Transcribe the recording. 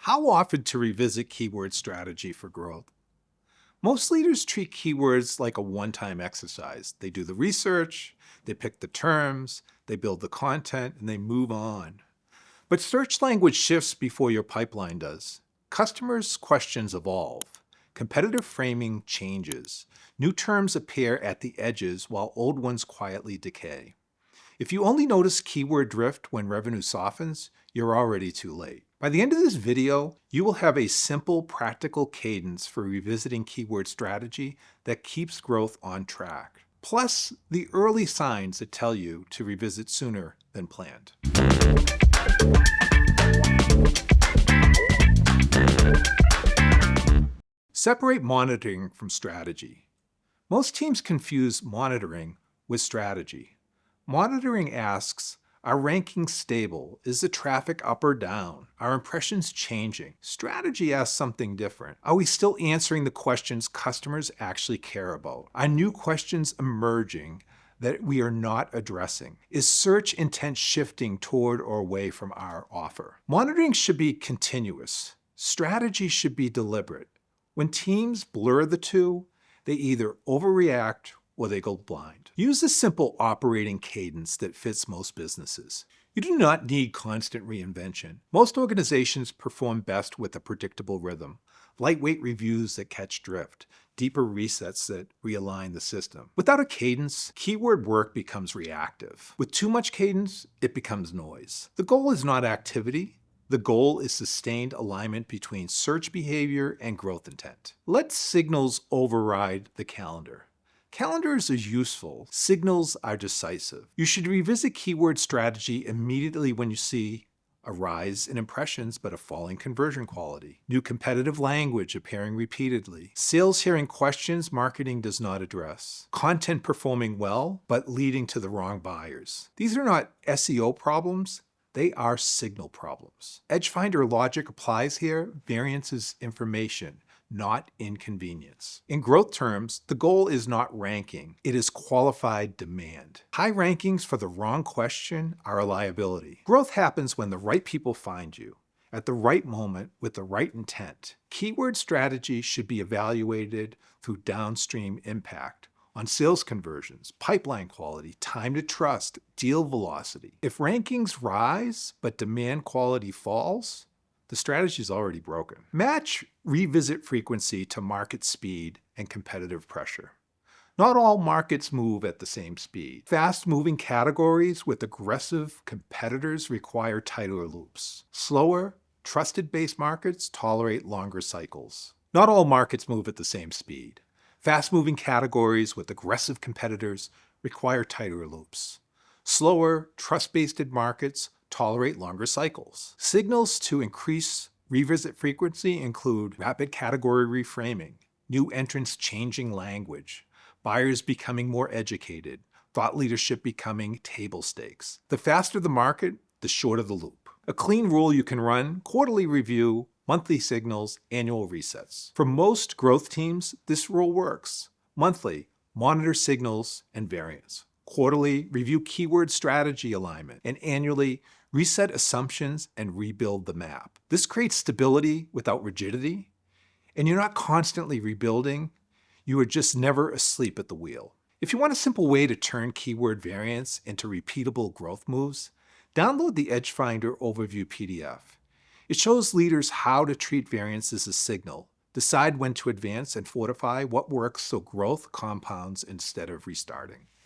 How often to revisit keyword strategy for growth? Most leaders treat keywords like a one-time exercise. They do the research, they pick the terms, they build the content, and they move on. But search language shifts before your pipeline does. Customers' questions evolve. Competitive framing changes. New terms appear at the edges while old ones quietly decay. If you only notice keyword drift when revenue softens, you're already too late. By the end of this video, you will have a simple, practical cadence for revisiting keyword strategy that keeps growth on track. Plus, the early signs that tell you to revisit sooner than planned. Separate monitoring from strategy. Most teams confuse monitoring with strategy. Monitoring asks, are rankings stable? Is the traffic up or down? Are impressions changing? Strategy asks something different. Are we still answering the questions customers actually care about? Are new questions emerging that we are not addressing? Is search intent shifting toward or away from our offer? Monitoring should be continuous. Strategy should be deliberate. When teams blur the two, they either overreact or they go blind. Use a simple operating cadence that fits most businesses. You do not need constant reinvention. Most organizations perform best with a predictable rhythm. Lightweight reviews that catch drift, deeper resets that realign the system. Without a cadence, keyword work becomes reactive. With too much cadence, it becomes noise. The goal is not activity. The goal is sustained alignment between search behavior and growth intent. Let signals override the calendar. Calendars are useful. Signals are decisive. You should revisit keyword strategy immediately when you see a rise in impressions but a falling conversion quality, new competitive language appearing repeatedly, sales hearing questions marketing does not address, content performing well but leading to the wrong buyers. These are not SEO problems. They are signal problems. EdgeFinder logic applies here. Variance is information, not inconvenience. In growth terms, the goal is not ranking, it is qualified demand. High rankings for the wrong question are a liability. Growth happens when the right people find you, at the right moment with the right intent. Keyword strategy should be evaluated through downstream impact on sales conversions, pipeline quality, time to trust, deal velocity. If rankings rise but demand quality falls, the strategy is already broken. Match revisit frequency to market speed and competitive pressure. Not all markets move at the same speed. Fast-moving categories with aggressive competitors require tighter loops. Slower, trusted-based markets tolerate longer cycles. Not all markets move at the same speed. Fast-moving categories with aggressive competitors require tighter loops. Slower, trust-based markets tolerate longer cycles. Signals to increase revisit frequency include rapid category reframing, new entrants changing language, buyers becoming more educated, thought leadership becoming table stakes. The faster the market, the shorter the loop. A clean rule you can run: quarterly review, monthly signals, annual resets. For most growth teams, this rule works. Monthly, monitor signals and variance. Quarterly, review keyword strategy alignment. And annually, reset assumptions and rebuild the map. This creates stability without rigidity. And you're not constantly rebuilding. You are just never asleep at the wheel. If you want a simple way to turn keyword variance into repeatable growth moves, download the EdgeFinder Overview PDF. It shows leaders how to treat variance as a signal, decide when to advance and fortify what works so growth compounds instead of restarting.